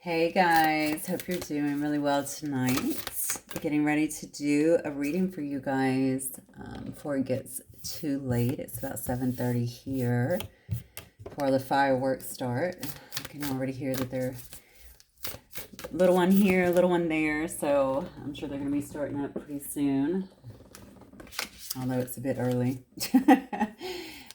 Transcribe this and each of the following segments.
Hey guys, hope you're doing really well tonight. Getting ready to do a reading for you guys before it gets too late. It's about 7:30 here before the fireworks start. I can already hear that they're little one here, little one there, so I'm sure they're going to be starting up pretty soon, although it's a bit early.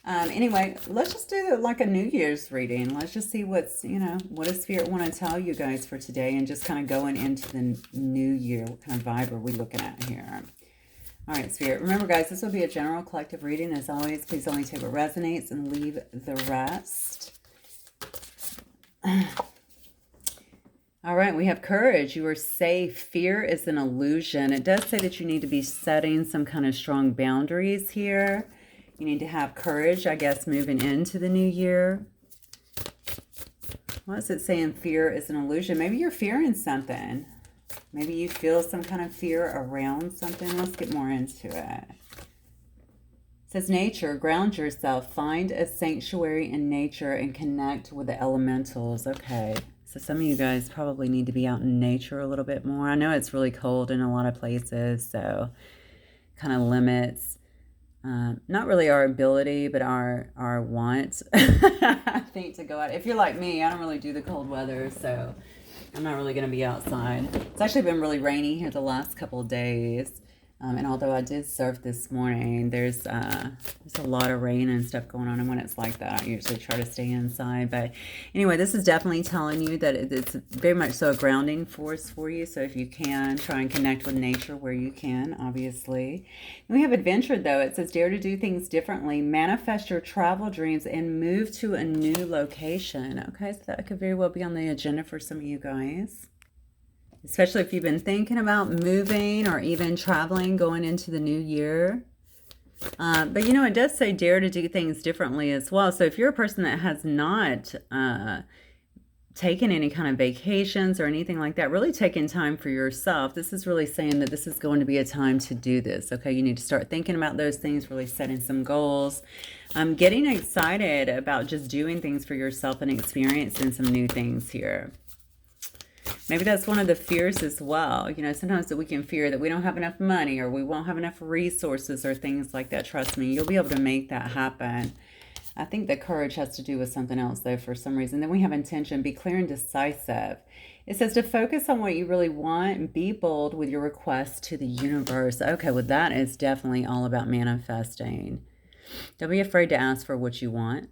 Anyway, let's just do like a New Year's reading. Let's just see what's, what does Spirit want to tell you guys for today, and just kind of going into the new year. What kind of vibe are we looking at here? All right, Spirit. Remember, guys, this will be a general collective reading. As always, please only take what resonates and leave the rest. All right, we have courage. You are safe. Fear is an illusion. It does say that you need to be setting some kind of strong boundaries here. You need to have courage, I guess, moving into the new year. What is it saying? Fear is an illusion. Maybe you're fearing something. Maybe you feel some kind of fear around something. Let's get more into it. It says nature, ground yourself. Find a sanctuary in nature and connect with the elementals. Okay. So some of you guys probably need to be out in nature a little bit more. I know it's really cold in a lot of places, so kind of limits not really our ability, but our want, I think, to go out. If you're like me, I don't really do the cold weather, so I'm not really going to be outside. It's actually been really rainy here the last couple of days. And although I did surf this morning, there's a lot of rain and stuff going on. And when it's like that, I usually try to stay inside. But anyway, this is definitely telling you that it's very much so a grounding force for you. So if you can, try and connect with nature where you can, obviously. And we have adventure, though. It says dare to do things differently. Manifest your travel dreams and move to a new location. Okay, so that could very well be on the agenda for some of you guys. Especially if you've been thinking about moving or even traveling going into the new year. But it does say dare to do things differently as well. So if you're a person that has not taken any kind of vacations or anything like that, really taking time for yourself, this is really saying that this is going to be a time to do this. Okay, you need to start thinking about those things, really setting some goals. Getting excited about just doing things for yourself and experiencing some new things here. Maybe that's one of the fears as well. Sometimes that we can fear that we don't have enough money or we won't have enough resources or things like that. Trust me, you'll be able to make that happen. I think that courage has to do with something else, though, for some reason. Then we have intention. Be clear and decisive. It says to focus on what you really want and be bold with your requests to the universe. Okay, well, that is definitely all about manifesting. Don't be afraid to ask for what you want.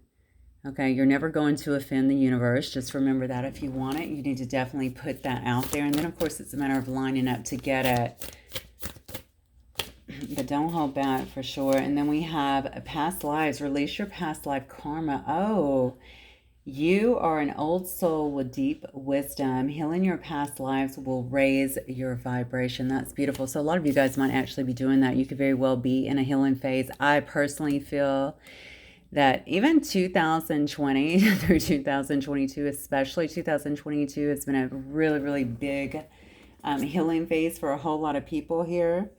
Okay, you're never going to offend the universe. Just remember that if you want it, you need to definitely put that out there. And then, of course, it's a matter of lining up to get it. But don't hold back for sure. And then we have past lives. Release your past life karma. Oh, you are an old soul with deep wisdom. Healing your past lives will raise your vibration. That's beautiful. So a lot of you guys might actually be doing that. You could very well be in a healing phase. I personally feel that even 2020 through 2022, especially 2022, has been a really, really big healing phase for a whole lot of people here.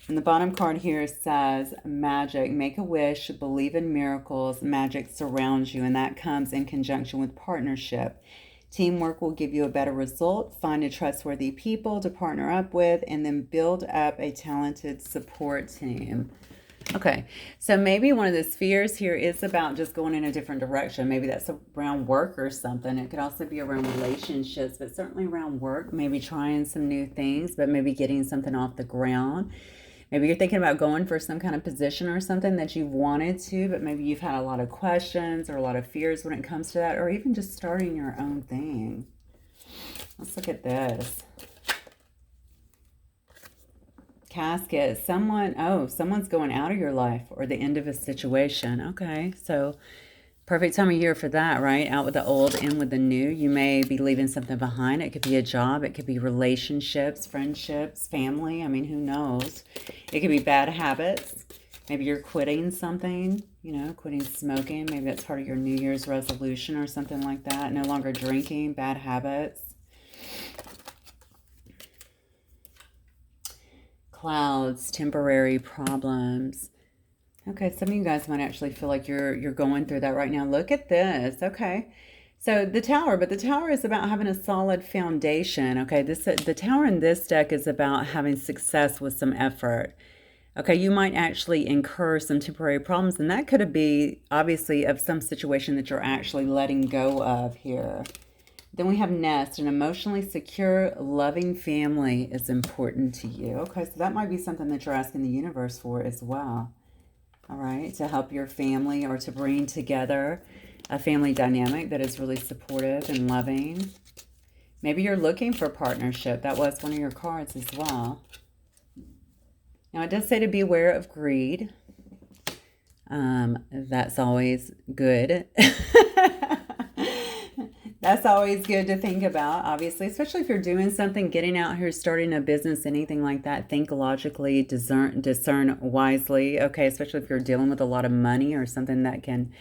And the bottom card here says magic. Make a wish, believe in miracles, magic surrounds you, and that comes in conjunction with partnership. Teamwork will give you a better result. Find a trustworthy people to partner up with, and then build up a talented support team. Okay, so maybe one of the fears here is about just going in a different direction. Maybe that's around work or something. It could also be around relationships, but certainly around work. Maybe trying some new things, but maybe getting something off the ground. Maybe you're thinking about going for some kind of position or something that you've wanted to, but maybe you've had a lot of questions or a lot of fears when it comes to that, or even just starting your own thing. Let's look at this. Casket. Someone's going out of your life or the end of a situation. Okay, so perfect time of year for that, right? Out with the old, in with the new. You may be leaving something behind. It could be a job. It could be relationships, friendships, family. I mean, who knows? It could be bad habits. Maybe you're quitting something, quitting smoking. Maybe that's part of your New Year's resolution or something like that. No longer drinking, bad habits. Clouds, temporary problems. Okay, some of you guys might actually feel like you're going through that right now. Look at this. Okay, So the tower, but the tower is about having a solid foundation. Okay, the tower in this deck is about having success with some effort. Okay, you might actually incur some temporary problems, and that could be obviously of some situation that you're actually letting go of here. Then we have nest. An emotionally secure, loving family is important to you. Okay, so that might be something that you're asking the universe for as well. All right, to help your family or to bring together a family dynamic that is really supportive and loving. Maybe you're looking for partnership. That was one of your cards as well. Now, it does say to be aware of greed. That's always good. That's always good to think about, obviously, especially if you're doing something, getting out here, starting a business, anything like that. Think logically, discern wisely, okay, especially if you're dealing with a lot of money or something that can,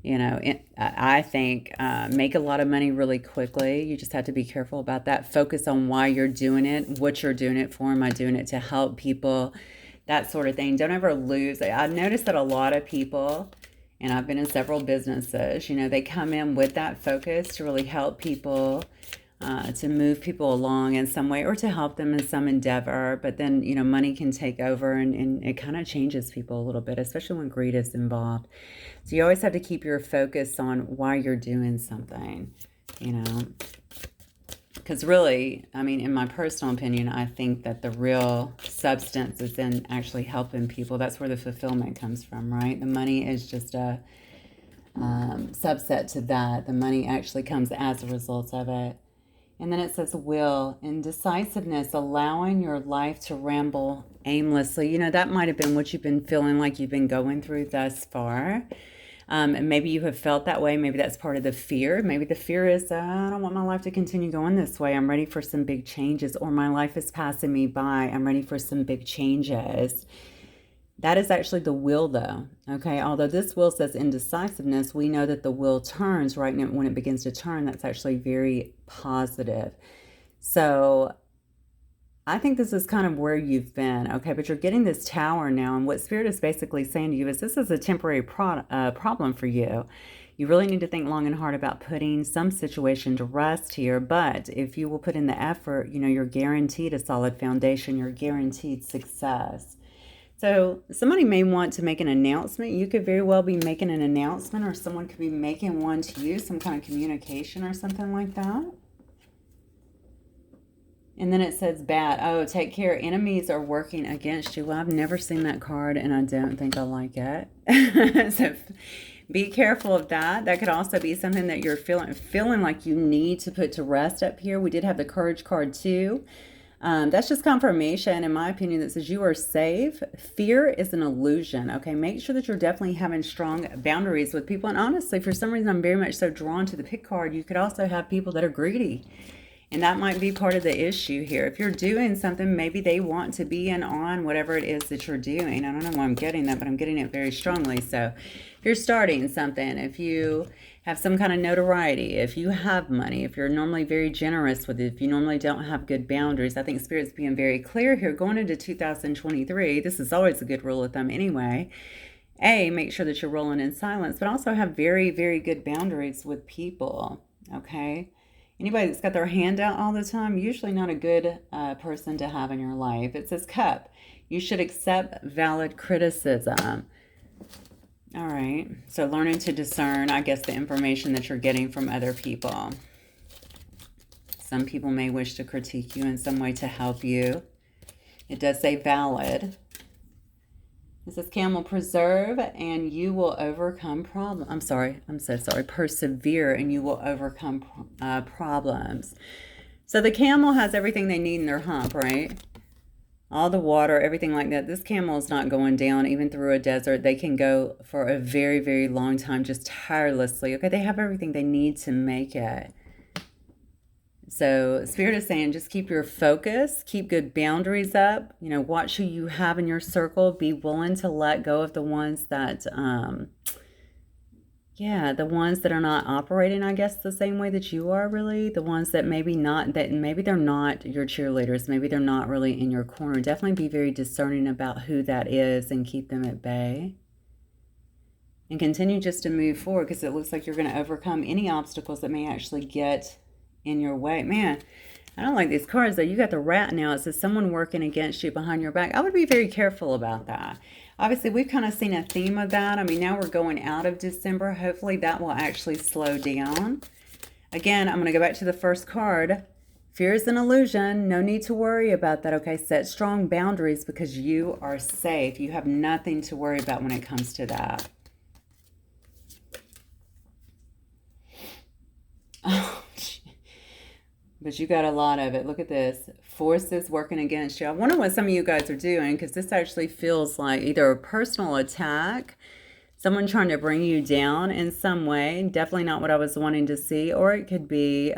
you know, I think make a lot of money really quickly. You just have to be careful about that. Focus on why you're doing it, what you're doing it for. Am I doing it to help people? That sort of thing. Don't ever lose. I've noticed that a lot of people, and I've been in several businesses, you know, they come in with that focus to really help people, to move people along in some way or to help them in some endeavor. But then, you know, money can take over and it kind of changes people a little bit, especially when greed is involved. So you always have to keep your focus on why you're doing something, you know. Because really, I mean, in my personal opinion, I think that the real substance is in actually helping people. That's where the fulfillment comes from, right? The money is just a subset to that. The money actually comes as a result of it. And then it says will, indecisiveness, allowing your life to ramble aimlessly. You know, that might have been what you've been feeling like you've been going through thus far. And maybe you have felt that way. Maybe that's part of the fear. Maybe the fear is, I don't want my life to continue going this way. I'm ready for some big changes, or my life is passing me by. I'm ready for some big changes. That is actually the will, though. Okay, although this will says indecisiveness, we know that the will turns right now. When it begins to turn, that's actually very positive. So I think this is kind of where you've been, okay? But you're getting this tower now, and what Spirit is basically saying to you is this is a temporary problem for you. You really need to think long and hard about putting some situation to rest here, but if you will put in the effort, you know, you're guaranteed a solid foundation. You're guaranteed success. So somebody may want to make an announcement. You could very well be making an announcement, or someone could be making one to you, some kind of communication or something like that. And then it says bad. Oh, take care. Enemies are working against you. Well, I've never seen that card, and I don't think I like it. So be careful of that. That could also be something that you're feeling like you need to put to rest up here. We did have the courage card too. That's just confirmation, in my opinion, that says you are safe. Fear is an illusion. Okay, make sure that you're definitely having strong boundaries with people. And honestly, for some reason, I'm very much so drawn to the pick card. You could also have people that are greedy. And that might be part of the issue here. If you're doing something, maybe they want to be in on whatever it is that you're doing. I don't know why I'm getting that, but I'm getting it very strongly. So if you're starting something, if you have some kind of notoriety, if you have money, if you're normally very generous with it, if you normally don't have good boundaries, I think Spirit's being very clear here. Going into 2023, this is always a good rule of thumb anyway. Make sure that you're rolling in silence, but also have very, very good boundaries with people, okay? Anybody that's got their hand out all the time, usually not a good person to have in your life. It says cup. You should accept valid criticism. All right. So learning to discern, I guess, the information that you're getting from other people. Some people may wish to critique you in some way to help you. It does say valid. This is camel, preserve and you will overcome problems. I'm so sorry. Persevere and you will overcome problems. So the camel has everything they need in their hump, right? All the water, everything like that. This camel is not going down even through a desert. They can go for a very, very long time just tirelessly. Okay, they have everything they need to make it. So Spirit is saying just keep your focus, keep good boundaries up, you know, watch who you have in your circle, be willing to let go of the ones that, the ones that are not operating, I guess, the same way that you are really, the ones that maybe they're not your cheerleaders, maybe they're not really in your corner. Definitely be very discerning about who that is and keep them at bay. and continue just to move forward, because it looks like you're going to overcome any obstacles that may actually get in your way. Man, I don't like these cards though. You got the rat now. It says someone working against you behind your back. I would be very careful about that. Obviously, we've kind of seen a theme of that. I mean, now we're going out of December. Hopefully that will actually slow down. Again, I'm going to go back to the first card. Fear is an illusion. No need to worry about that, okay? Set strong boundaries because you are safe. You have nothing to worry about when it comes to that. Oh, but you got a lot of it. Look at this. Forces working against you. I wonder what some of you guys are doing, because this actually feels like either a personal attack, someone trying to bring you down in some way. Definitely not what I was wanting to see. Or it could be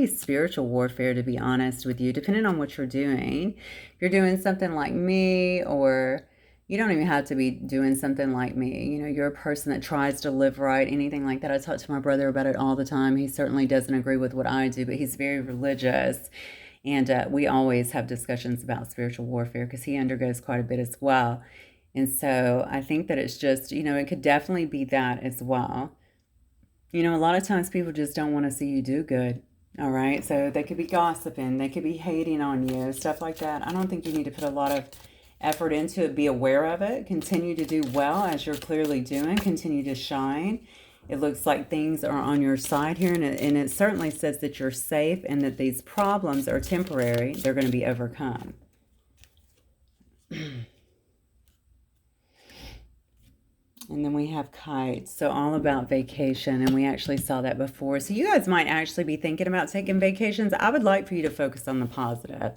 spiritual warfare, to be honest with you, depending on what you're doing. If you're doing something like me, or you don't even have to be doing something like me. You know, you're a person that tries to live right, anything like that. I talk to my brother about it all the time. He certainly doesn't agree with what I do, but he's very religious. And we always have discussions about spiritual warfare because he undergoes quite a bit as well. And so I think that it's just, you know, it could definitely be that as well. You know, a lot of times people just don't want to see you do good. All right. So they could be gossiping. They could be hating on you, stuff like that. I don't think you need to put a lot of effort into it. Be aware of it. Continue to do well as you're clearly doing. Continue to shine. It looks like things are on your side here. And it certainly says that you're safe and that these problems are temporary. They're going to be overcome. And then we have kites, so all about vacation, and we actually saw that before. So you guys might actually be thinking about taking vacations. I would like for you to focus on the positive.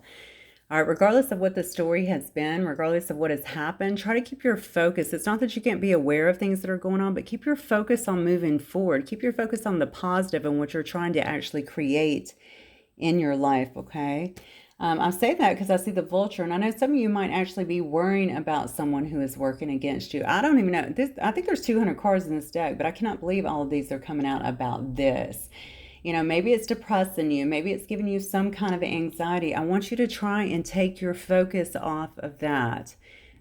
All right, regardless of what the story has been, regardless of what has happened, try to keep your focus. It's not that you can't be aware of things that are going on, but keep your focus on moving forward. Keep your focus on the positive and what you're trying to actually create in your life, okay? I say that because I see the vulture, and I know some of you might actually be worrying about someone who is working against you. I don't even know. I think there's 200 cards in this deck, but I cannot believe all of these are coming out about this. You know, maybe it's depressing you. Maybe it's giving you some kind of anxiety. I want you to try and take your focus off of that,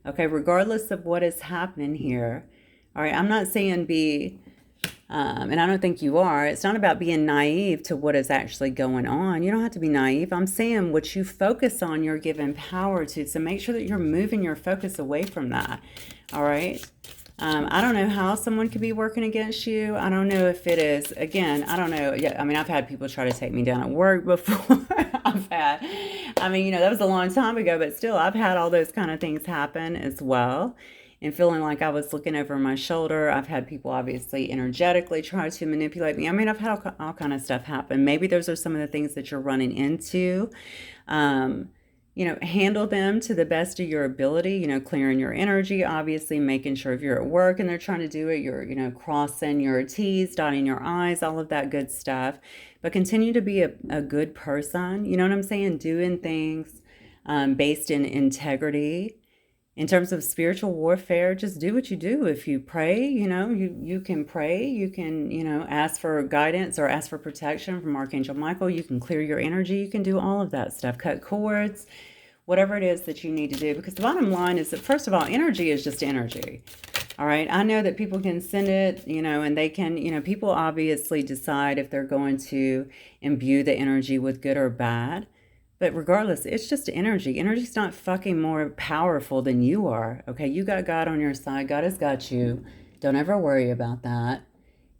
okay, regardless of what is happening here. All right, I'm not saying be... and I don't think you are. It's not about being naive to what is actually going on. You don't have to be naive. I'm saying what you focus on, you're given power to. So make sure that you're moving your focus away from that. All right. I don't know how someone could be working against you. I don't know if it is, again, I don't know. Yeah, I mean, I've had people try to take me down at work before. I mean, you know, that was a long time ago, but still, I've had all those kind of things happen as well. And feeling like I was looking over my shoulder. I've had people obviously energetically try to manipulate me. I mean, I've had all kind of stuff happen. Maybe those are some of the things that you're running into. You know, handle them to the best of your ability, you know, clearing your energy, obviously making sure if you're at work and they're trying to do it, you're, you know, crossing your T's, dotting your I's, all of that good stuff. But continue to be a good person. You know what I'm saying? Doing things based in integrity. In terms of spiritual warfare, just do what you do. If you pray, you know, you can pray. You can, you know, ask for guidance or ask for protection from Archangel Michael. You can clear your energy. You can do all of that stuff. Cut cords, whatever it is that you need to do. Because the bottom line is that, first of all, energy is just energy. All right. I know that people can send it, you know, and they can, you know, people obviously decide if they're going to imbue the energy with good or bad. But regardless, it's just energy. Energy's not fucking more powerful than you are. Okay, you got God on your side. God has got you. Don't ever worry about that.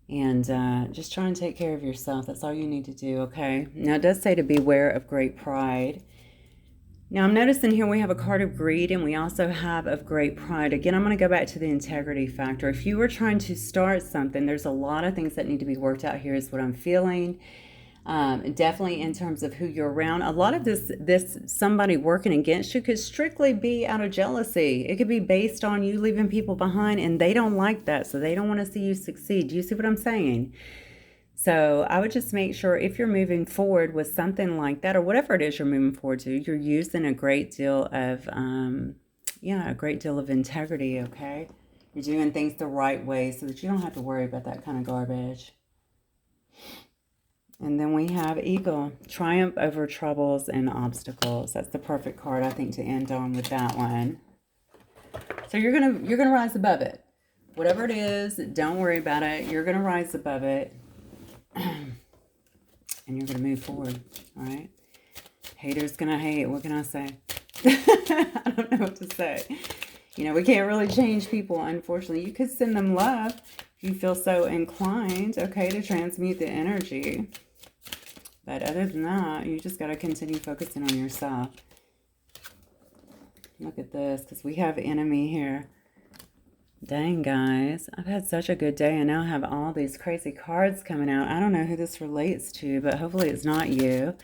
And just try and take care of yourself. That's all you need to do, okay? Now, it does say to beware of great pride. Now, I'm noticing here we have a card of greed, and we also have of great pride. Again, I'm going to go back to the integrity factor. If you were trying to start something, there's a lot of things that need to be worked out here is what I'm feeling. Definitely in terms of who you're around. A lot of this somebody working against you could strictly be out of jealousy. It could be based on you leaving people behind, and they don't like that, so they don't want to see you succeed. Do you see what I'm saying? So I would just make sure if you're moving forward with something like that, or whatever it is you're moving forward to, you're using a great deal of a great deal of integrity. Okay, you're doing things the right way so that you don't have to worry about that kind of garbage. And then we have Eagle, triumph over troubles and obstacles. That's the perfect card, I think, to end on with that one. So you're gonna rise above it. Whatever it is, don't worry about it. You're going to rise above it. And you're going to move forward. All right? Haters going to hate. What can I say? I don't know what to say. You know, we can't really change people, unfortunately. You could send them love if you feel so inclined, okay, to transmute the energy. But other than that, you just got to continue focusing on yourself. Look at this, because we have enemy here. Dang, guys. I've had such a good day. I now have all these crazy cards coming out. I don't know who this relates to, but hopefully it's not you.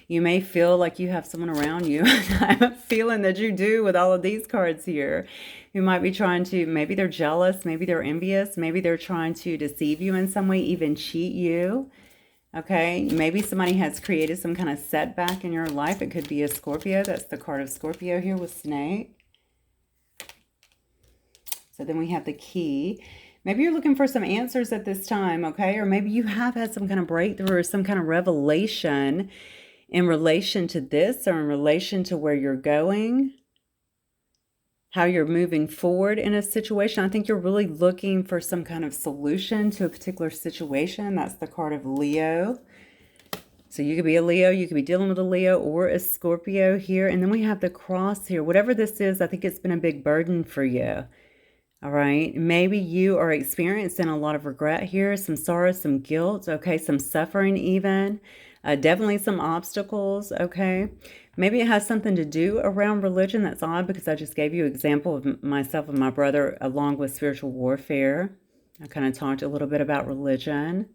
You may feel like you have someone around you. I have a feeling that you do with all of these cards here. Who might be trying to, maybe they're jealous, maybe they're envious, maybe they're trying to deceive you in some way, even cheat you. Okay, maybe somebody has created some kind of setback in your life. It could be a Scorpio. That's the card of Scorpio here with snake. So then we have the key. Maybe you're looking for some answers at this time, okay? Or maybe you have had some kind of breakthrough or some kind of revelation in relation to this or in relation to where you're going, how you're moving forward in a situation. I think you're really looking for some kind of solution to a particular situation. That's the card of Leo. So you could be a Leo, you could be dealing with a Leo or a Scorpio here. And then we have the cross here. Whatever this is, I think it's been a big burden for you. All right, maybe you are experiencing a lot of regret here, some sorrow, some guilt, okay, some suffering even, definitely some obstacles, okay. Maybe it has something to do around religion. That's odd because I just gave you an example of myself and my brother along with spiritual warfare. I kind of talked a little bit about religion.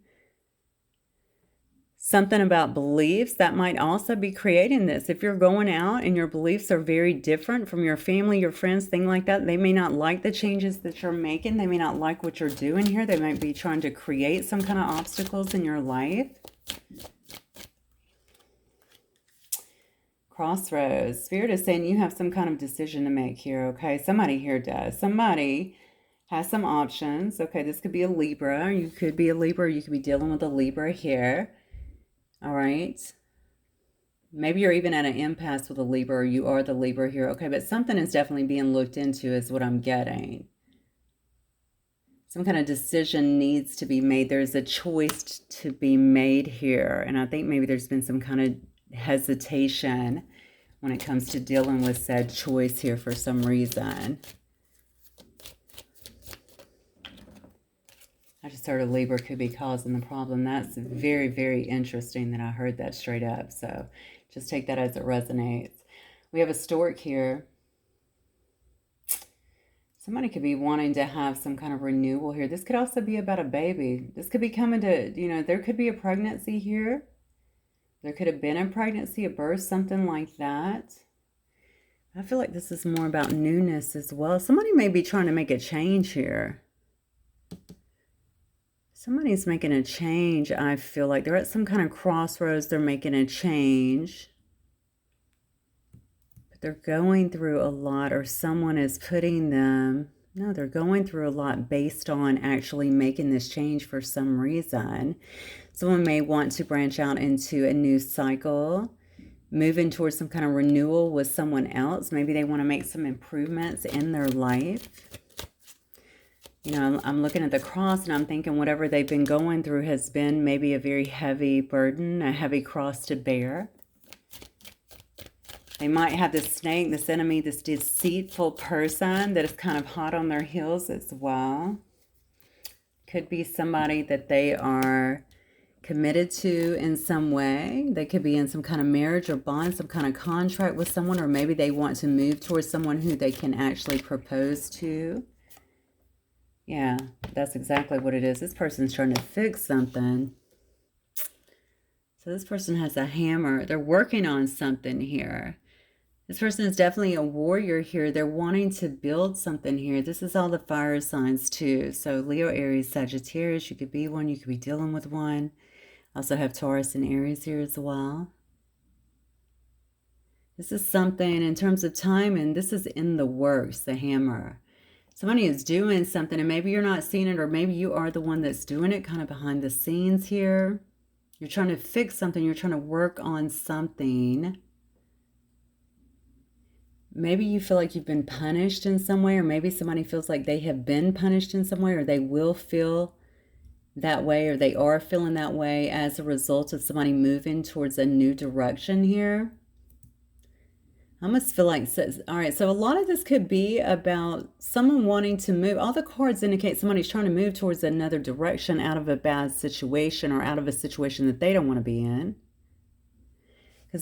Something about beliefs that might also be creating this. If you're going out and your beliefs are very different from your family, your friends, things like that, they may not like the changes that you're making. They may not like what you're doing here. They might be trying to create some kind of obstacles in your life. Crossroads. Spirit is saying you have some kind of decision to make here, okay? Somebody here does. Somebody has some options. Okay, this could be a Libra. You could be a Libra. You could be dealing with a Libra here. All right. Maybe you're even at an impasse with a Libra, or you are the Libra here. Okay, but something is definitely being looked into is what I'm getting. Some kind of decision needs to be made. There's a choice to be made here. And I think maybe there's been some kind of hesitation when it comes to dealing with said choice here for some reason. I just heard a Libra could be causing the problem. That's very, very interesting that I heard that straight up. So just take that as it resonates. We have a stork here. Somebody could be wanting to have some kind of renewal here. This could also be about a baby. This could be coming to, you know, there could be a pregnancy here. There could have been a pregnancy, a birth, something like that. I feel like this is more about newness as well. Somebody may be trying to make a change here. Somebody's making a change, I feel like. They're at some kind of crossroads. They're making a change. But they're going through a lot, or someone is putting them... No, they're going through a lot based on actually making this change for some reason. Someone may want to branch out into a new cycle, moving towards some kind of renewal with someone else. Maybe they want to make some improvements in their life. You know, I'm looking at the cross and I'm thinking whatever they've been going through has been maybe a very heavy burden, a heavy cross to bear. They might have this snake, this enemy, this deceitful person that is kind of hot on their heels as well. Could be somebody that they are committed to in some way. They could be in some kind of marriage or bond, some kind of contract with someone, or maybe they want to move towards someone who they can actually propose to. Yeah, that's exactly what it is. This person's trying to fix something. So this person has a hammer. They're working on something here. This person is definitely a warrior here. They're wanting to build something here. This is all the fire signs too. So Leo, Aries, Sagittarius, you could be one. You could be dealing with one. Also have Taurus and Aries here as well. This is something in terms of time, and this is in the works, the hammer. Somebody is doing something, and maybe you're not seeing it, or maybe you are the one that's doing it kind of behind the scenes here. You're trying to fix something. You're trying to work on something. Maybe you feel like you've been punished in some way, or maybe somebody feels like they have been punished in some way, or they will feel that way, or they are feeling that way as a result of somebody moving towards a new direction here. I almost feel like, all right, so a lot of this could be about someone wanting to move. All the cards indicate somebody's trying to move towards another direction out of a bad situation, or out of a situation that they don't want to be in. Because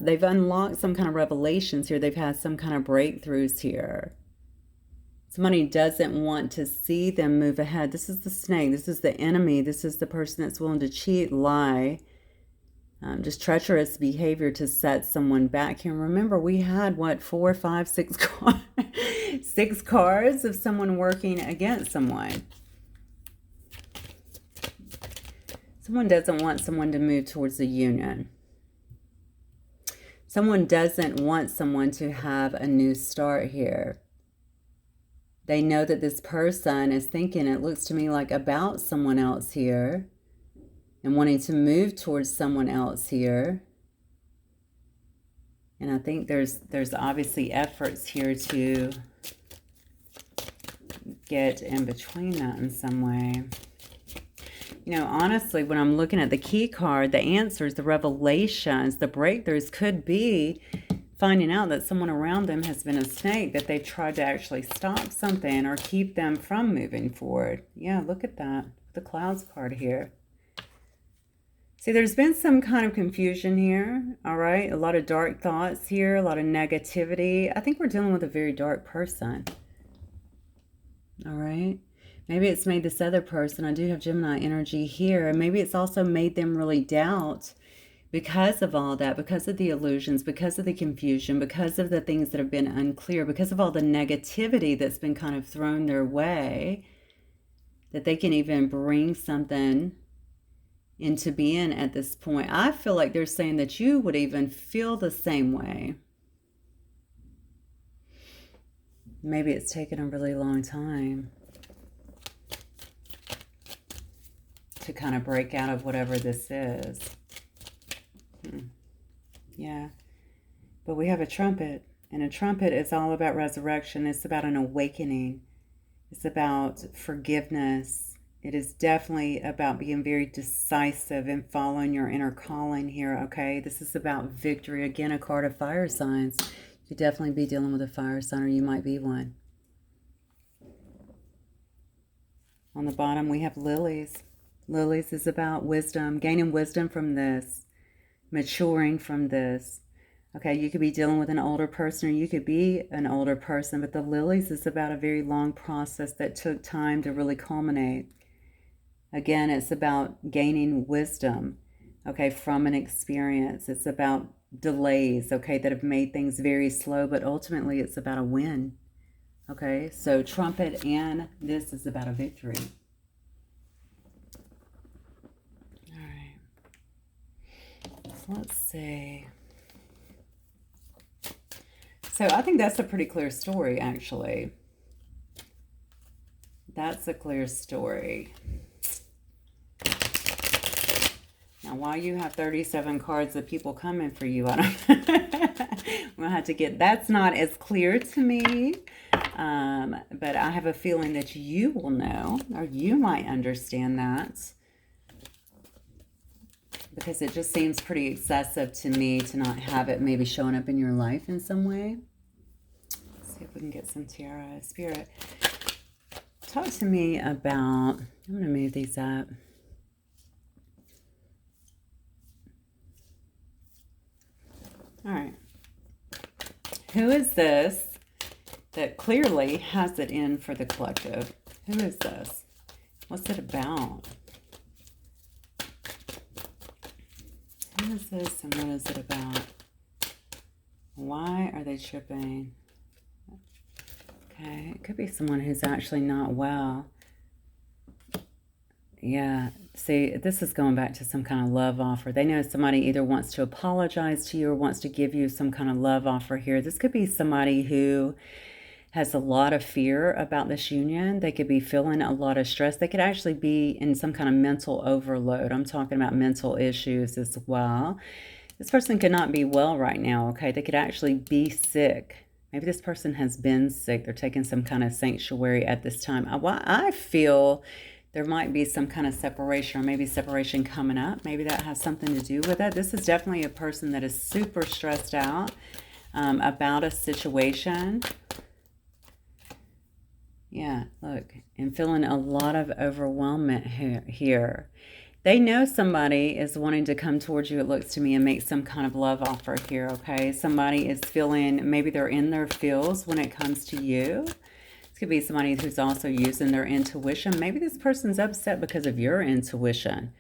they've unlocked some kind of revelations here. They've had some kind of breakthroughs here. Somebody doesn't want to see them move ahead. This is the snake. This is the enemy. This is the person that's willing to cheat, lie, just treacherous behavior to set someone back here. Remember, we had, what, 4, 5, 6 cards? 6 cards of someone working against someone. Someone doesn't want someone to move towards a union. Someone doesn't want someone to have a new start here. They know that this person is thinking, it looks to me like, about someone else here, and wanting to move towards someone else here. And I think there's obviously efforts here to get in between that in some way. You know, honestly, when I'm looking at the key card, the answers, the revelations, the breakthroughs could be finding out that someone around them has been a snake, that they've tried to actually stop something or keep them from moving forward. Yeah, look at that. The clouds card here. See, there's been some kind of confusion here, all right? A lot of dark thoughts here, a lot of negativity. I think we're dealing with a very dark person, all right? Maybe it's made this other person, I do have Gemini energy here, and maybe it's also made them really doubt because of all that, because of the illusions, because of the confusion, because of the things that have been unclear, because of all the negativity that's been kind of thrown their way, that they can even bring something into being at this point. I feel like they're saying that you would even feel the same way. Maybe it's taken a really long time to kind of break out of whatever this is. Yeah. But we have a trumpet, and a trumpet is all about resurrection. It's about an awakening. It's about forgiveness. It is definitely about being very decisive and following your inner calling here, okay? This is about victory. Again, a card of fire signs. You could definitely be dealing with a fire sign, or you might be one. On the bottom, we have lilies. Lilies is about wisdom, gaining wisdom from this, maturing from this. Okay, you could be dealing with an older person, or you could be an older person, but the lilies is about a very long process that took time to really culminate. Again, it's about gaining wisdom, okay, from an experience. It's about delays, okay, that have made things very slow, but ultimately it's about a win. Okay, so trumpet, and this is about a victory. All right. So let's see. So I think that's a pretty clear story, actually. That's a clear story. Now, while you have 37 cards of people coming for you, I don't we'll have to get, that's not as clear to me. But I have a feeling that you will know, or you might understand that, because it just seems pretty excessive to me to not have it maybe showing up in your life in some way. Let's see if we can get some Tiara Spirit. Talk to me about, I'm going to move these up. All right. Who is this that clearly has it in for the collective? Who is this? What's it about? Who is this, and what is it about? Why are they tripping? Okay, it could be someone who's actually not well. Yeah, see, this is going back to some kind of love offer. They know somebody either wants to apologize to you or wants to give you some kind of love offer here. This could be somebody who has a lot of fear about this union. They could be feeling a lot of stress. They could actually be in some kind of mental overload. I'm talking about mental issues as well. This person could not be well right now, okay? They could actually be sick. Maybe this person has been sick. They're taking some kind of sanctuary at this time. I feel there might be some kind of separation, or maybe separation coming up. Maybe that has something to do with it. This is definitely a person that is super stressed out about a situation. Yeah, look, and feeling a lot of overwhelmment here. They know somebody is wanting to come towards you, it looks to me, and make some kind of love offer here, okay? Somebody is feeling, maybe they're in their feels when it comes to you. This could be somebody who's also using their intuition. Maybe this person's upset because of your intuition.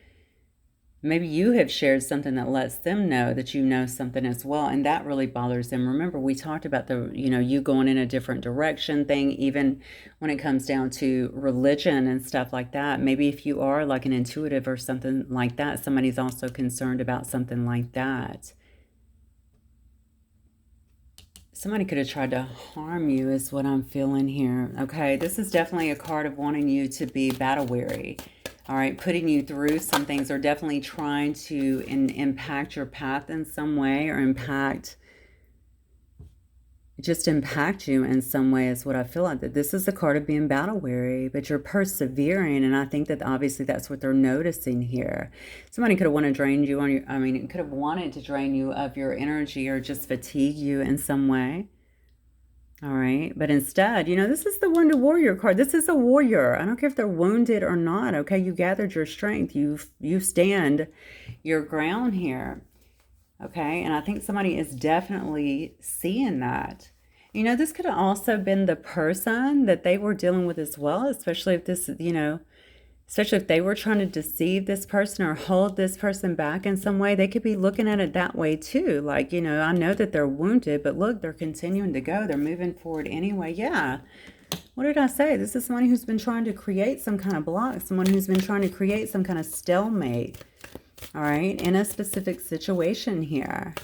Maybe you have shared something that lets them know that you know something as well, and that really bothers them. Remember, we talked about the, you going in a different direction thing, even when it comes down to religion and stuff like that. Maybe if you are like an intuitive or something like that, somebody's also concerned about something like that. Somebody could have tried to harm you is what I'm feeling here. Okay, this is definitely a card of wanting you to be battle weary. All right, putting you through some things, or definitely trying to impact your path in some way, or impact you in some way is what I feel like. That this is a card of being battle weary, but you're persevering, and I think that obviously that's what they're noticing here. Somebody could have wanted to drain you on your, could have wanted to drain you of your energy, or just fatigue you in some way. All right. But instead, this is the Wounded Warrior card. This is a warrior. I don't care if they're wounded or not. Okay. You gathered your strength. You stand your ground here. Okay. And I think somebody is definitely seeing that. This could have also been the person that they were dealing with as well, especially if this, especially if they were trying to deceive this person or hold this person back in some way. They could be looking at it that way too. Like, I know that they're wounded, but look, they're continuing to go. They're moving forward anyway. Yeah. What did I say? This is somebody who's been trying to create some kind of block. Someone who's been trying to create some kind of stalemate. All right. In a specific situation here.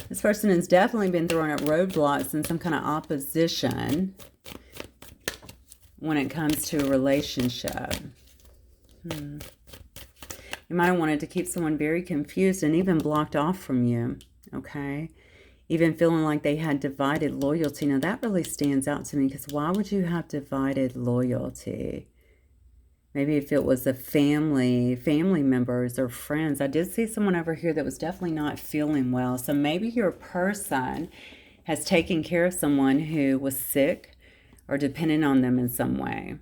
This person has definitely been throwing up roadblocks and some kind of opposition when it comes to a relationship. You might have wanted to keep someone very confused and even blocked off from you, okay? Even feeling like they had divided loyalty. Now, that really stands out to me, because why would you have divided loyalty? Maybe if it was a family members or friends. I did see someone over here that was definitely not feeling well. So maybe your person has taken care of someone who was sick, or dependent on them in some way.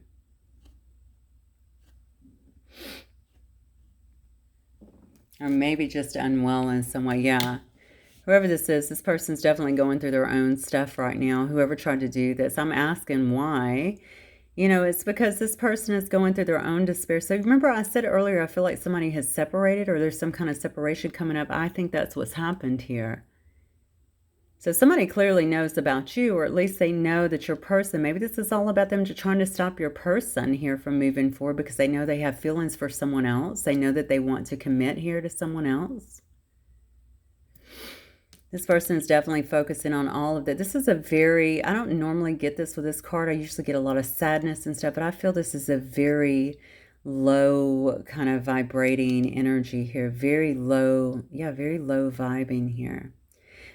Or maybe just unwell in some way. Yeah. Whoever this is, this person's definitely going through their own stuff right now. Whoever tried to do this. I'm asking why. It's because this person is going through their own despair. So remember I said earlier, I feel like somebody has separated, or there's some kind of separation coming up. I think that's what's happened here. So somebody clearly knows about you, or at least they know that your person, maybe this is all about them trying to stop your person here from moving forward, because they know they have feelings for someone else. They know that they want to commit here to someone else. This person is definitely focusing on all of that. This is a very, I don't normally get this with this card. I usually get a lot of sadness and stuff, but I feel this is a very low kind of vibrating energy here. Very low, yeah, very low vibing here.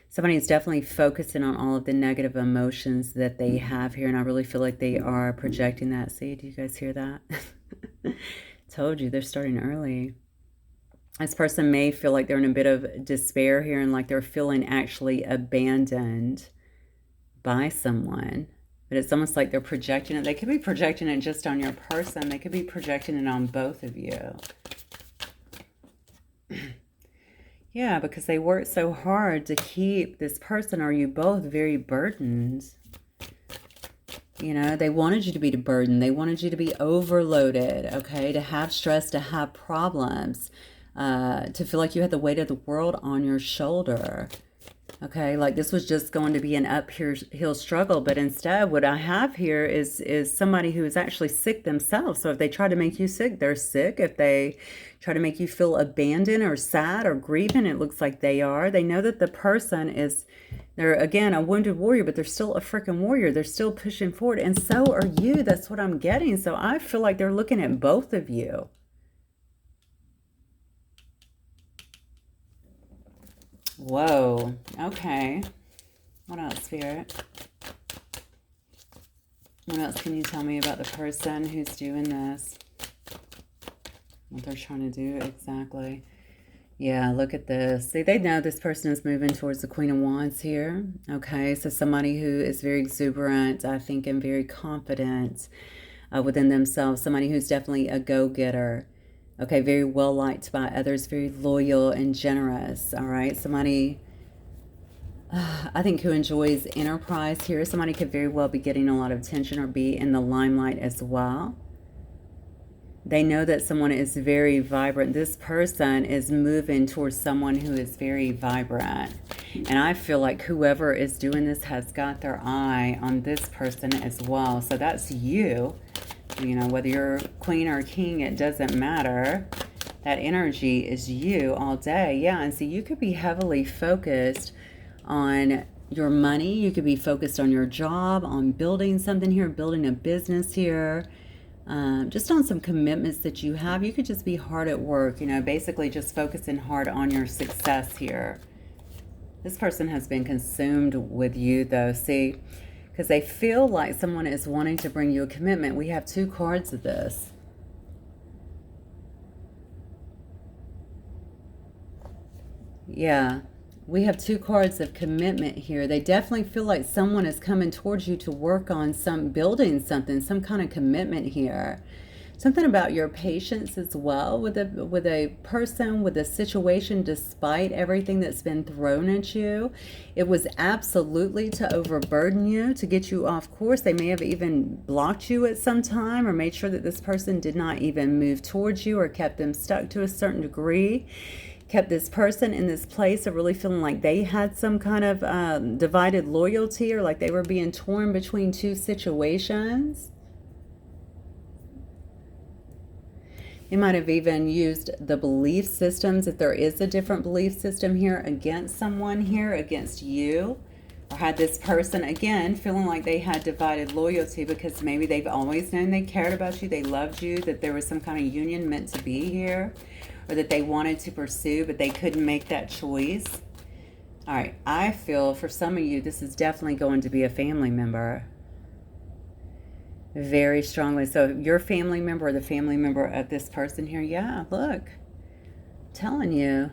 Somebody is definitely focusing on all of the negative emotions that they have here, and I really feel like they are projecting that. See, do you guys hear that? Told you, they're starting early. This person may feel like they're in a bit of despair here, and like they're feeling actually abandoned by someone. But it's almost like they're projecting it. They could be projecting it just on your person. They could be projecting it on both of you. Yeah, because they worked so hard to keep this person, or you both, very burdened. They wanted you to be burdened. They wanted you to be overloaded, okay? To have stress, to have problems, to feel like you had the weight of the world on your shoulder. Okay, like this was just going to be an uphill struggle, but instead what I have here is somebody who is actually sick themselves. So if they try to make you sick, they're sick. If they try to make you feel abandoned or sad or grieving, it looks like they are. They know that the person is, they're again a wounded warrior, but they're still a freaking warrior. They're still pushing forward, and so are you. That's what I'm getting. So I feel like they're looking at both of you. Whoa, okay. What else, Spirit? What else can you tell me about the person who's doing this? What they're trying to do exactly. Yeah, look at this. See, they know this person is moving towards the Queen of Wands here. Okay, so somebody who is very exuberant, I think, and very confident within themselves. Somebody who's definitely a go-getter. Okay, very well liked by others, very loyal and generous. All right, somebody, I think, who enjoys enterprise here. Somebody could very well be getting a lot of attention or be in the limelight as well. They know that someone is very vibrant. This person is moving towards someone who is very vibrant. And I feel like whoever is doing this has got their eye on this person as well. So that's you. You know, whether you're queen or king, it doesn't matter. That energy is you all day. Yeah, and so you could be heavily focused on your money. You could be focused on your job, on building something here, building a business here. Just on some commitments that you have. You could just be hard at work, you know, basically just focusing hard on your success here. This person has been consumed with you though, see, because they feel like someone is wanting to bring you a commitment. We have 2 cards of this. Yeah. We have 2 cards of commitment here. They definitely feel like someone is coming towards you to work on building something, some kind of commitment here. Something about your patience as well with a person, with a situation, despite everything that's been thrown at you. It was absolutely to overburden you, to get you off course. They may have even blocked you at some time or made sure that this person did not even move towards you or kept them stuck to a certain degree. Kept this person in this place of really feeling like they had some kind of divided loyalty, or like they were being torn between 2 situations. You might have even used the belief systems, if there is a different belief system here, against someone here, against you. Or had this person, again, feeling like they had divided loyalty because maybe they've always known they cared about you, they loved you, that there was some kind of union meant to be here, or that they wanted to pursue, but they couldn't make that choice. All right, I feel for some of you, this is definitely going to be a family member. Very strongly. So your family member or the family member of this person here, yeah, look, I'm telling you.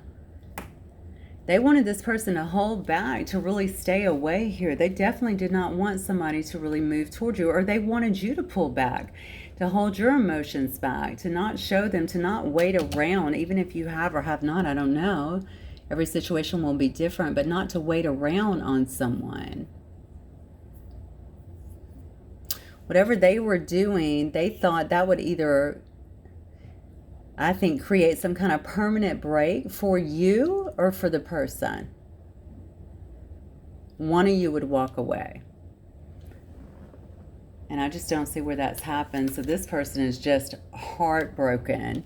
They wanted this person to hold back, to really stay away here. They definitely did not want somebody to really move toward you, or they wanted you to pull back, to hold your emotions back, to not show them, to not wait around, even if you have or have not, I don't know. Every situation will be different, but not to wait around on someone. Whatever they were doing, they thought that would either, I think, create some kind of permanent break for you or for the person. One of you would walk away. And I just don't see where that's happened. So this person is just heartbroken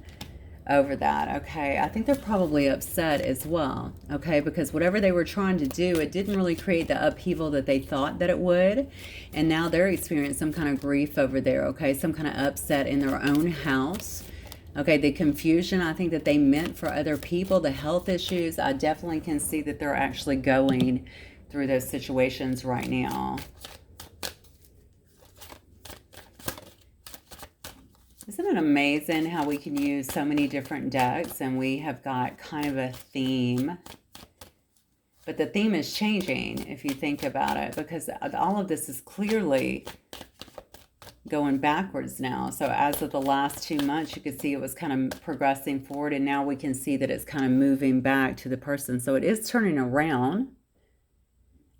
over that, okay? I think they're probably upset as well, okay? Because whatever they were trying to do, it didn't really create the upheaval that they thought that it would. And now they're experiencing some kind of grief over there, okay? Some kind of upset in their own house. Okay, the confusion, I think, that they meant for other people, the health issues, I definitely can see that they're actually going through those situations right now. Isn't it amazing how we can use so many different decks and we have got kind of a theme? But the theme is changing if you think about it, because all of this is clearly going backwards now. So as of the last 2 months, you could see it was kind of progressing forward, and now we can see that it's kind of moving back to the person. So it is turning around.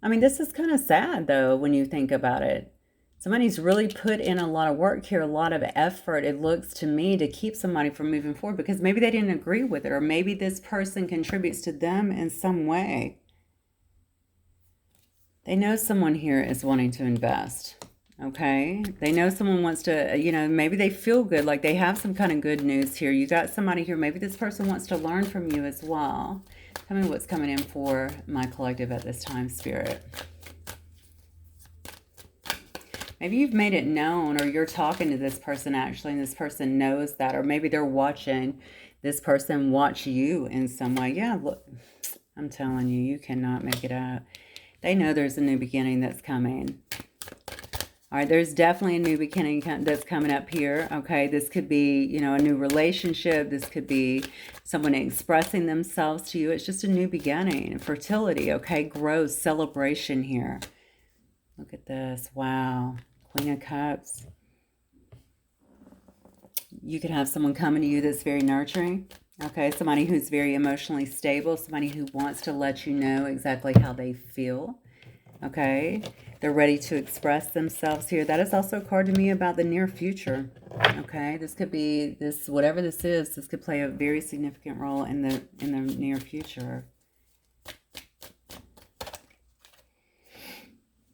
I mean, this is kind of sad though when you think about it. Somebody's really put in a lot of work here, a lot of effort, it looks to me, to keep somebody from moving forward, because maybe they didn't agree with it, or maybe this person contributes to them in some way. They know someone here is wanting to invest. Okay, they know someone wants to, you know, maybe they feel good, like they have some kind of good news here. You got somebody here, maybe this person wants to learn from you as well. Tell me what's coming in for my collective at this time, Spirit. Maybe you've made it known, or you're talking to this person actually, and this person knows that, or maybe they're watching this person watch you in some way. Yeah, look, I'm telling you, you cannot make it up. They know there's a new beginning that's coming. All right, there's definitely a new beginning that's coming up here, okay? This could be, you know, a new relationship. This could be someone expressing themselves to you. It's just a new beginning. Fertility, okay? Growth, celebration here. Look at this. Wow. Queen of Cups. You could have someone coming to you that's very nurturing, okay? Somebody who's very emotionally stable, somebody who wants to let you know exactly how they feel, okay? They're ready to express themselves here. That is also a card to me about the near future, okay? This could be, this, whatever this is, this could play a very significant role in the near future.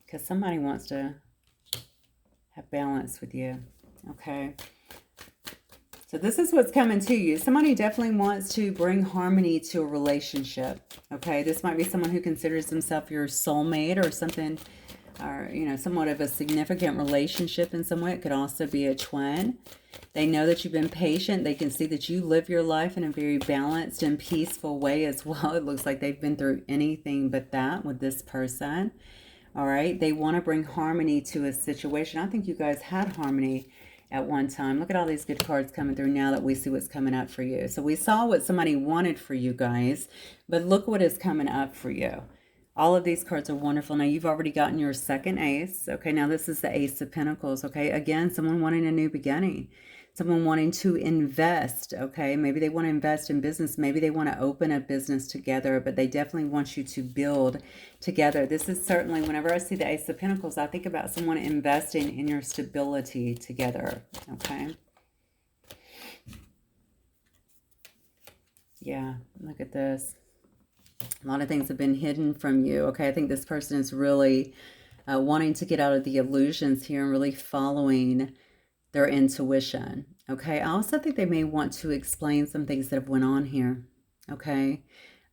Because somebody wants to have balance with you, okay? So this is what's coming to you. Somebody definitely wants to bring harmony to a relationship, okay? This might be someone who considers themselves your soulmate or something, or, you know, somewhat of a significant relationship in some way. It could also be a twin. They know that you've been patient. They can see that you live your life in a very balanced and peaceful way as well. It looks like they've been through anything but that with this person, all right? They want to bring harmony to a situation. I think you guys had harmony at one time. Look at all these good cards coming through now that we see what's coming up for you. So we saw what somebody wanted for you guys, but look what is coming up for you. All of these cards are wonderful. Now you've already gotten your second ace. Okay, now this is the Ace of Pentacles. Okay, again, someone wanting a new beginning. Someone wanting to invest, okay? Maybe they want to invest in business. Maybe they want to open a business together, but they definitely want you to build together. This is certainly, whenever I see the Ace of Pentacles, I think about someone investing in your stability together, okay? Yeah, look at this. A lot of things have been hidden from you, okay? I think this person is really wanting to get out of the illusions here and really following their intuition, okay? I also think they may want to explain some things that have went on here, okay?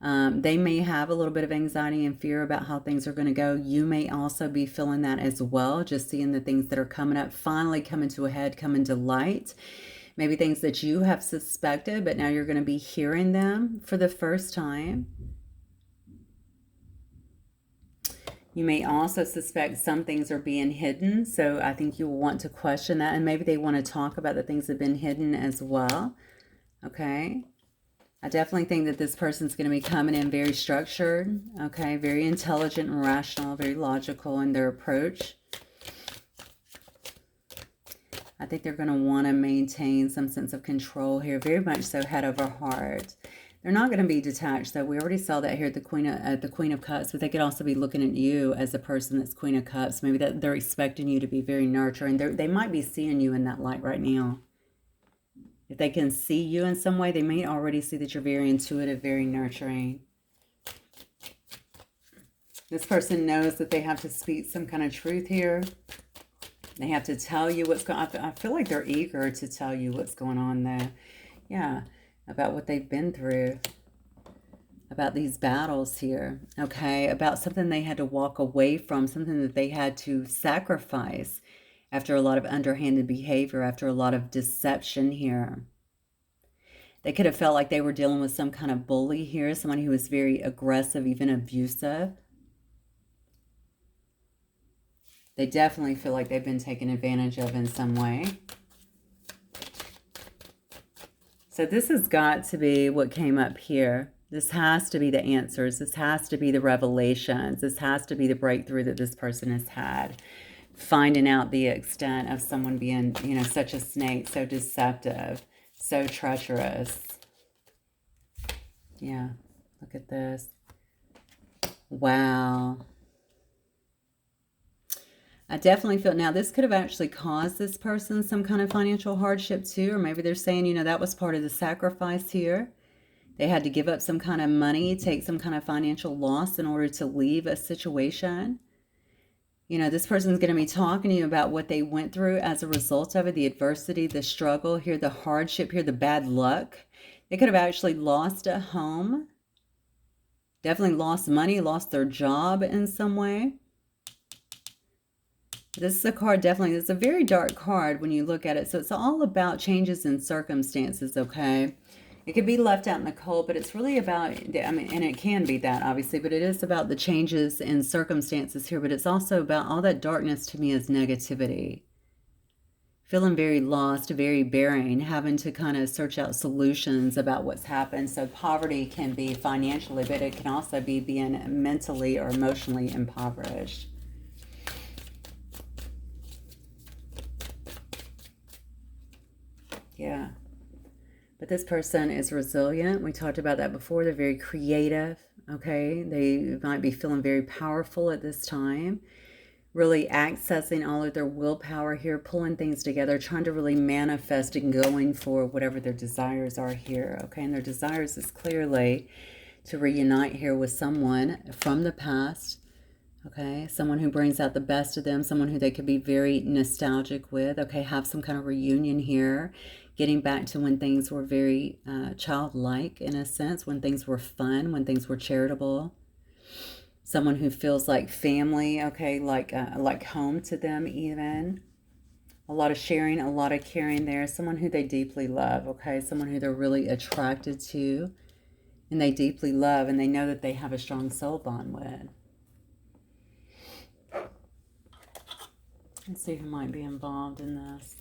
They may have a little bit of anxiety and fear about how things are going to go. You may also be feeling that as well, just seeing the things that are coming up, finally coming to a head, coming to light. Maybe things that you have suspected, but now you're going to be hearing them for the first time. You may also suspect some things are being hidden, so I think you will want to question that, and maybe they want to talk about the things that have been hidden as well, okay? I definitely think that this person's going to be coming in very structured, okay? Very intelligent and rational, very logical in their approach. I think they're going to want to maintain some sense of control here, very much so head over heart. They're not going to be detached, though. We already saw that here at the Queen of Cups, but they could also be looking at you as a person that's Queen of Cups. Maybe that they're expecting you to be very nurturing. They might be seeing you in that light right now. If they can see you in some way, they may already see that you're very intuitive, very nurturing. This person knows that they have to speak some kind of truth here. They have to tell you what's going on. I feel like they're eager to tell you what's going on there. Yeah. About what they've been through, about these battles here, okay, about something they had to walk away from, something that they had to sacrifice after a lot of underhanded behavior, after a lot of deception here. They could have felt like they were dealing with some kind of bully here, someone who was very aggressive, even abusive. They definitely feel like they've been taken advantage of in some way. So this has got to be what came up here. This has to be the answers. This has to be the revelations. This has to be the breakthrough that this person has had. Finding out the extent of someone being, you know, such a snake, so deceptive, so treacherous. Yeah, look at this. Wow. I definitely feel, now this could have actually caused this person some kind of financial hardship too, or maybe they're saying, you know, that was part of the sacrifice here. They had to give up some kind of money, take some kind of financial loss in order to leave a situation. You know, this person's going to be talking to you about what they went through as a result of it, the adversity, the struggle here, the hardship here, the bad luck. They could have actually lost a home, definitely lost money, lost their job in some way. This is a card, definitely, it's a very dark card when you look at it. So it's all about changes in circumstances, okay? It could be left out in the cold, but it's really about, I mean, and it can be that, obviously, but it is about the changes in circumstances here, but it's also about all that darkness to me is negativity. Feeling very lost, very barren, having to kind of search out solutions about what's happened. So poverty can be financially, but it can also be being mentally or emotionally impoverished. Yeah. But this person is resilient. We talked about that before. They're very creative, okay? They might be feeling very powerful at this time, really accessing all of their willpower here, pulling things together, trying to really manifest and going for whatever their desires are here, okay? And their desires is clearly to reunite here with someone from the past, okay? Someone who brings out the best of them, someone who they could be very nostalgic with, okay? Have some kind of reunion here, getting back to when things were very childlike in a sense, when things were fun, when things were charitable. Someone who feels like family, okay, like home to them even. A lot of sharing, a lot of caring there. Someone who they deeply love, okay? Someone who they're really attracted to and they deeply love and they know that they have a strong soul bond with. Let's see who might be involved in this.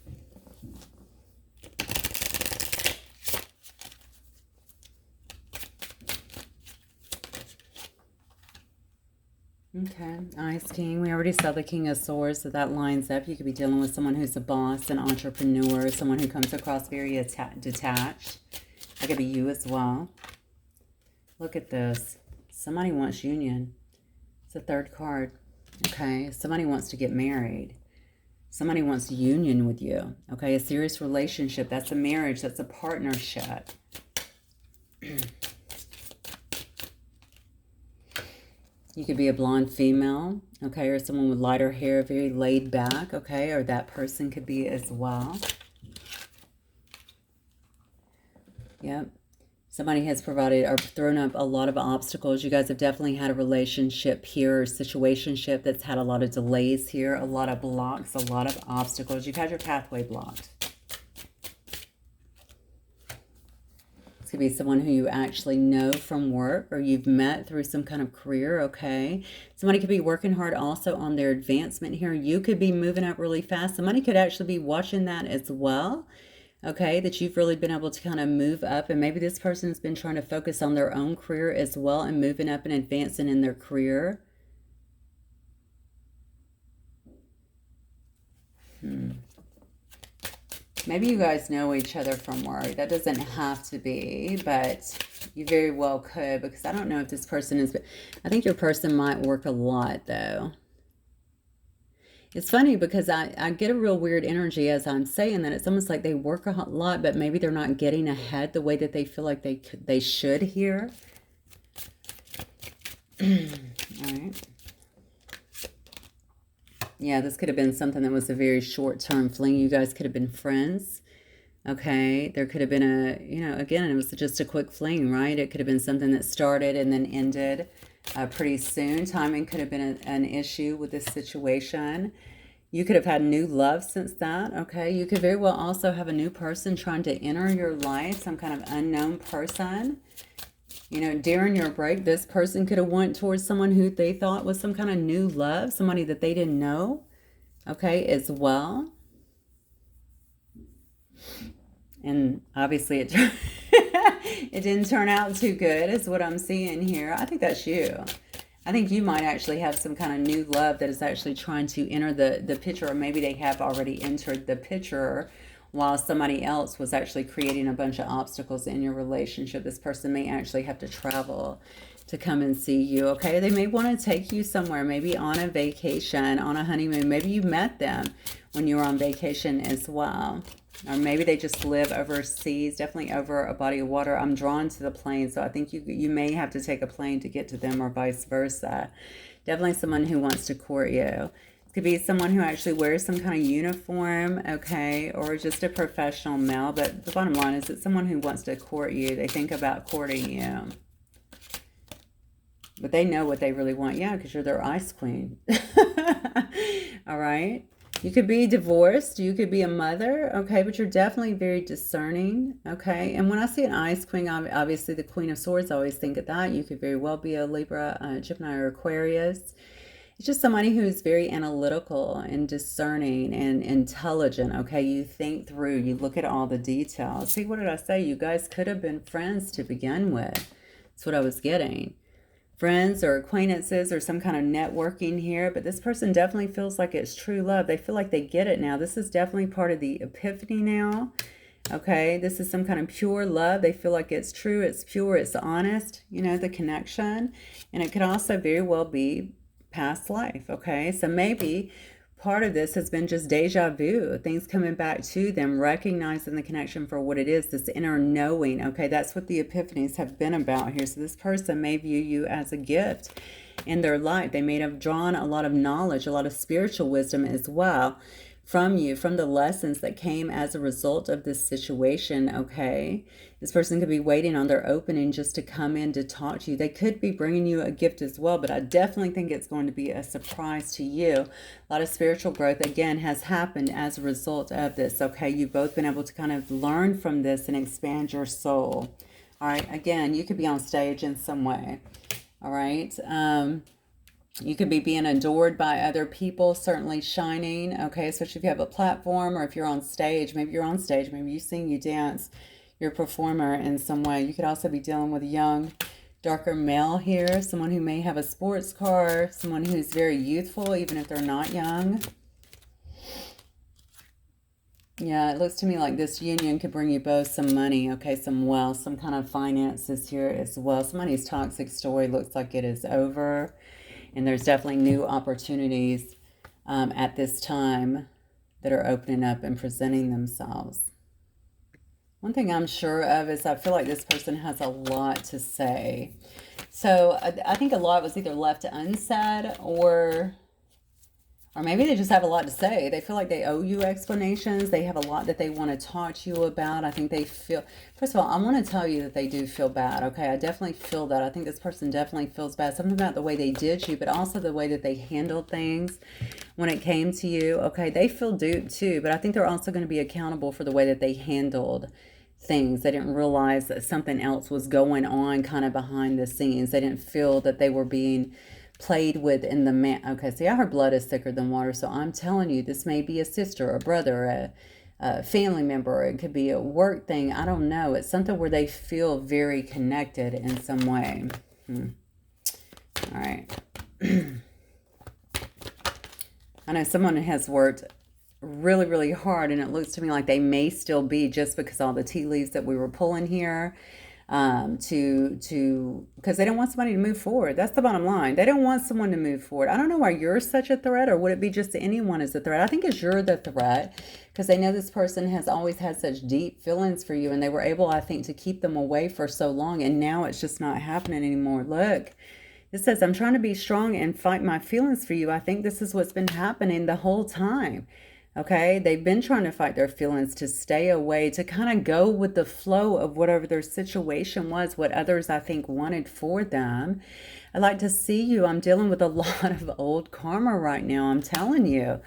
Okay, Ice King. We already saw the King of Swords, so that lines up. You could be dealing with someone who's a boss, an entrepreneur, someone who comes across very detached. That could be you as well. Look at this. Somebody wants union. It's the third card. Okay, somebody wants to get married. Somebody wants union with you. Okay, a serious relationship. That's a marriage. That's a partnership. You could be a blonde female, okay, or someone with lighter hair, very laid back, okay, or that person could be as well. Yep. Somebody has provided or thrown up a lot of obstacles. You guys have definitely had a relationship here or situationship that's had a lot of delays here, a lot of blocks, a lot of obstacles. You've had your pathway blocked. This could be someone who you actually know from work or you've met through some kind of career, okay? Somebody could be working hard also on their advancement here. You could be moving up really fast. Somebody could actually be watching that as well, okay? That you've really been able to kind of move up. And maybe this person has been trying to focus on their own career as well and moving up and advancing in their career. Maybe you guys know each other from work. That doesn't have to be, but you very well could, because I don't know if this person is, I think your person might work a lot though. It's funny because I get a real weird energy as I'm saying that. It's almost like they work a lot, but maybe they're not getting ahead the way that they feel like they should here. All right. Yeah, this could have been something that was a very short-term fling. You guys could have been friends, okay? There could have been a, you know, again, it was just a quick fling, right? It could have been something that started and then ended pretty soon. Timing could have been an issue with this situation. You could have had new love since that, okay? You could very well also have a new person trying to enter your life, some kind of unknown person. You know, during your break, this person could have went towards someone who they thought was some kind of new love, somebody that they didn't know, okay, as well. And obviously it it didn't turn out too good is what I'm seeing here. I think that's you. I think you might actually have some kind of new love that is actually trying to enter the picture, or maybe they have already entered the picture while somebody else was actually creating a bunch of obstacles in your relationship. This person may actually have to travel to come and see you, okay? They may want to take you somewhere, maybe on a vacation, on a honeymoon. Maybe you met them when you were on vacation as well. Or maybe they just live overseas, definitely over a body of water. I'm drawn to the plane, so I think you may have to take a plane to get to them or vice versa. Definitely someone who wants to court you. Could be someone who actually wears some kind of uniform, okay, or just a professional male. But the bottom line is it's someone who wants to court you. They think about courting you. But they know what they really want. Yeah, because you're their ice queen. All right. You could be divorced. You could be a mother. Okay, but you're definitely very discerning. Okay, and when I see an ice queen, obviously the Queen of Swords, I always think of that. You could very well be a Libra, Gemini, or Aquarius. It's just somebody who's very analytical and discerning and intelligent. Okay, you think through, you look at all the details. See, what did I say? You guys could have been friends to begin with. That's what I was getting. Friends or acquaintances or some kind of networking here, but this person definitely feels like it's true love. They feel like they get it now. This is definitely part of the epiphany now. Okay, this is some kind of pure love. They feel like it's true, it's pure, it's honest, you know, the connection. And it could also very well be past life. Okay, so maybe part of this has been just deja vu, things coming back to them, recognizing the connection for what it is, this inner knowing. Okay, that's what the epiphanies have been about here. So this person may view you as a gift in their life. They may have drawn a lot of knowledge, a lot of spiritual wisdom as well from you, from the lessons that came as a result of this situation. Okay, this person could be waiting on their opening just to come in to talk to you. They could be bringing you a gift as well, but I definitely think it's going to be a surprise to you. A lot of spiritual growth again has happened as a result of this. Okay, you've both been able to kind of learn from this and expand your soul. All right, again, you could be on stage in some way. All right, you could be being adored by other people, certainly shining, okay, especially if you have a platform or if you're on stage. Maybe you're on stage, maybe you sing, you dance, you're a performer in some way. You could also be dealing with a young, darker male here, someone who may have a sports car, someone who's very youthful, even if they're not young. Yeah, it looks to me like this union could bring you both some money, okay, some wealth, some kind of finances here as well. Somebody's toxic story looks like it is over. And there's definitely new opportunities at this time that are opening up and presenting themselves. One thing I'm sure of is I feel like this person has a lot to say. So I think a lot was either left unsaid or maybe they just have a lot to say. They feel like they owe you explanations. They have a lot that they want to talk to you about. I think they feel, first of all, I want to tell you that they do feel bad. Okay, I definitely feel that. I think this person definitely feels bad. Something about the way they did you, but also the way that they handled things when it came to you. Okay, they feel duped too, but I think they're also going to be accountable for the way that they handled things. They didn't realize that something else was going on kind of behind the scenes. They didn't feel that they were being played with in the man. Okay, see, I heard blood is thicker than water, so I'm telling you, this may be a sister, a brother, a family member. It could be a work thing. I don't know. It's something where they feel very connected in some way. All right. I know someone has worked really, really hard, and it looks to me like they may still be, just because all the tea leaves that we were pulling here. Because they don't want somebody to move forward. That's the bottom line. They don't want someone to move forward. I don't know why you're such a threat, or would it be just anyone as a threat? I think it's you're the threat, because they know this person has always had such deep feelings for you, and they were able, I think, to keep them away for so long, and now it's just not happening anymore. Look, it says, I'm trying to be strong and fight my feelings for you. I think this is what's been happening the whole time. Okay, they've been trying to fight their feelings, to stay away, to kind of go with the flow of whatever their situation was, what others, I think, wanted for them. I'd like to see you. I'm dealing with a lot of old karma right now, I'm telling you.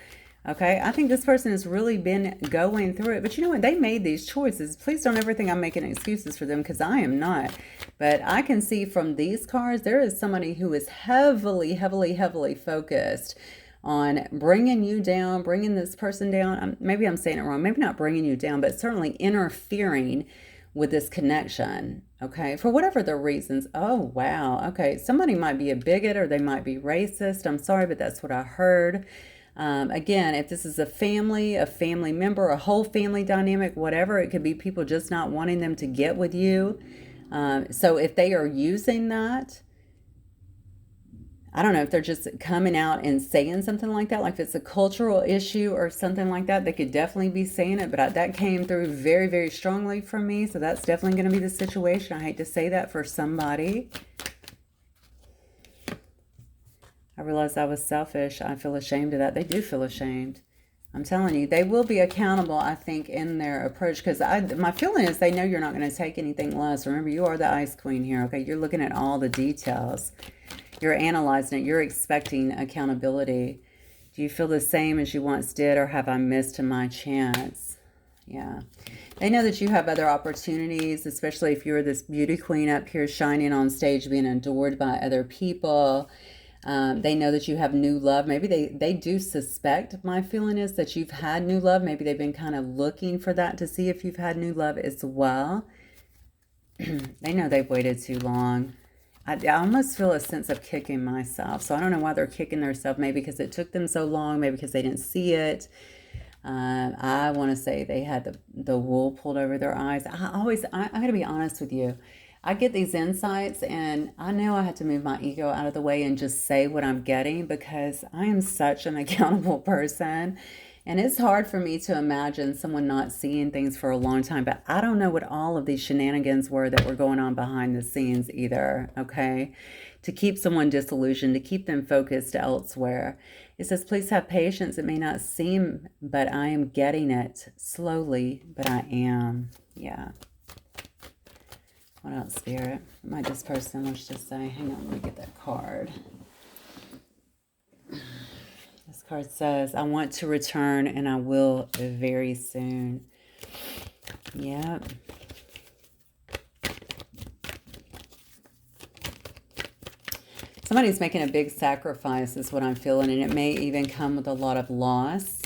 Okay, I think this person has really been going through it. But you know what? They made these choices. Please don't ever think I'm making excuses for them, because I am not. But I can see from these cards, there is somebody who is heavily, heavily, heavily focused on bringing you down, bringing this person down. Maybe I'm saying it wrong. Maybe not bringing you down, but certainly interfering with this connection, okay, for whatever their reasons. Oh, wow. Okay, somebody might be a bigot, or they might be racist. I'm sorry, but that's what I heard. Again, if this is a family member, a whole family dynamic, whatever, it could be people just not wanting them to get with you. So if they are using that, I don't know if they're just coming out and saying something like that, like if it's a cultural issue or something like that, they could definitely be saying it, but that came through very, very strongly for me, so that's definitely going to be the situation. I hate to say that for somebody. I realized I was selfish. I feel ashamed of that. They do feel ashamed. I'm telling you, they will be accountable, I think, in their approach, because my feeling is they know you're not going to take anything less. Remember, you are the Ice Queen here, okay? You're looking at all the details. You're analyzing it. You're expecting accountability. Do you feel the same as you once did, or have I missed my chance? Yeah. They know that you have other opportunities, especially if you're this beauty queen up here shining on stage, being adored by other people. They know that you have new love. Maybe they do suspect, my feeling is, that you've had new love. Maybe they've been kind of looking for that to see if you've had new love as well. They know they've waited too long. I almost feel a sense of kicking myself. So I don't know why they're kicking themselves. Maybe because it took them so long. Maybe because they didn't see it. I want to say they had the wool pulled over their eyes. I got to be honest with you. I get these insights, and I know I have to move my ego out of the way and just say what I'm getting, because I am such an accountable person. And it's hard for me to imagine someone not seeing things for a long time. But I don't know what all of these shenanigans were that were going on behind the scenes either, okay? To keep someone disillusioned, to keep them focused elsewhere. It says, please have patience. It may not seem, but I am getting it slowly, but I am. Yeah. What else, Spirit? What might this person wish to say? Hang on, let me get that card. This card says, I want to return, and I will very soon. Yep. Somebody's making a big sacrifice is what I'm feeling, and it may even come with a lot of loss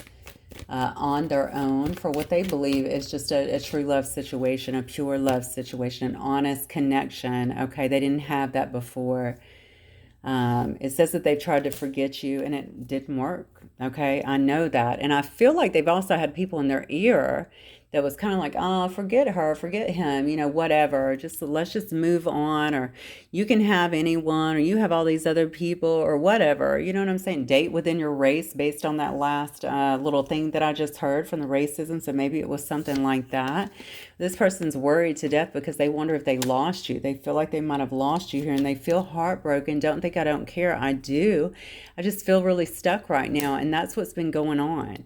on their own for what they believe is just a true love situation, a pure love situation, an honest connection. Okay, they didn't have that before. It says that they've tried to forget you, and it didn't work. Okay, I know that. And I feel like they've also had people in their ear that was kind of like, oh, forget her, forget him, you know, whatever. Just let's just move on, or you can have anyone, or you have all these other people, or whatever. You know what I'm saying? Date within your race based on that last little thing that I just heard from the racism. So maybe it was something like that. This person's worried to death because they wonder if they lost you. They feel like they might have lost you here, and they feel heartbroken. Don't think I don't care. I do. I just feel really stuck right now, and that's what's been going on.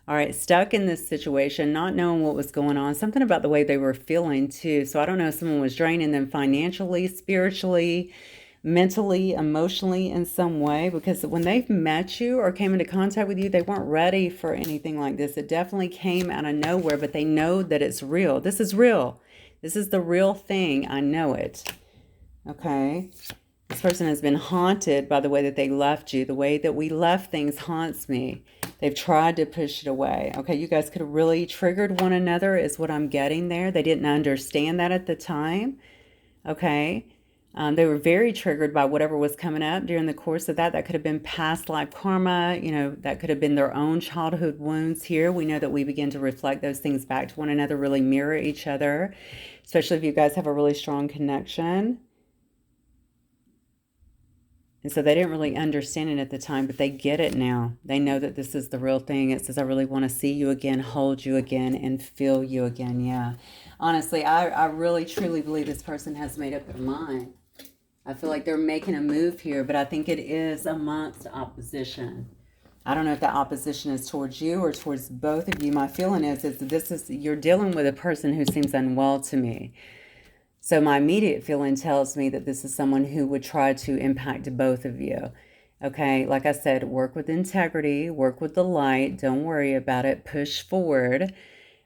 All right, stuck in this situation, not knowing what was going on. Something about the way they were feeling too. So I don't know if someone was draining them financially, spiritually, mentally, emotionally in some way, because when they've met you or came into contact with you, they weren't ready for anything like this. It definitely came out of nowhere, but they know that it's real. This is real. This is the real thing. I know it. Okay. This person has been haunted by the way that they left you. The way that we left things haunts me. They've tried to push it away. Okay, you guys could have really triggered one another is what I'm getting there. They didn't understand that at the time. Okay. They were very triggered by whatever was coming up during the course of that. That could have been past life karma. You know, that could have been their own childhood wounds here. We know that we begin to reflect those things back to one another, really mirror each other, especially if you guys have a really strong connection. And so they didn't really understand it at the time, but they get it now. They know that this is the real thing. It says, I really want to see you again, hold you again, and feel you again. Yeah. Honestly, I really, truly believe this person has made up their mind. I feel like they're making a move here, but I think it is amongst opposition. I don't know if that opposition is towards you or towards both of you. My feeling is you're dealing with a person who seems unwell to me. So my immediate feeling tells me that this is someone who would try to impact both of you. Okay, like I said, work with integrity, work with the light. Don't worry about it. Push forward.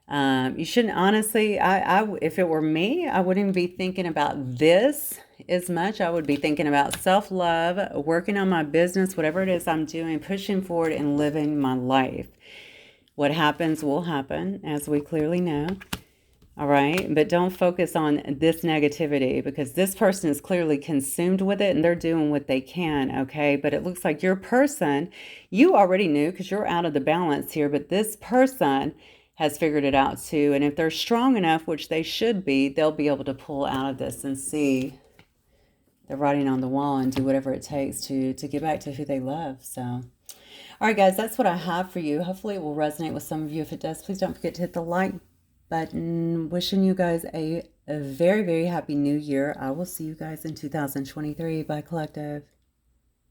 You shouldn't, honestly, if it were me, I wouldn't be thinking about this as much. I would be thinking about self-love, working on my business, whatever it is I'm doing, pushing forward and living my life. What happens will happen, as we clearly know. All right, but don't focus on this negativity, because this person is clearly consumed with it and they're doing what they can, okay? But it looks like your person, you already knew because you're out of the balance here, but this person has figured it out too. And if they're strong enough, which they should be, they'll be able to pull out of this and see the writing on the wall and do whatever it takes to get back to who they love. So, all right, guys, that's what I have for you. Hopefully it will resonate with some of you. If it does, please don't forget to hit the like button. Wishing you guys a very, very happy new year. I will see you guys in 2023. Bye, collective.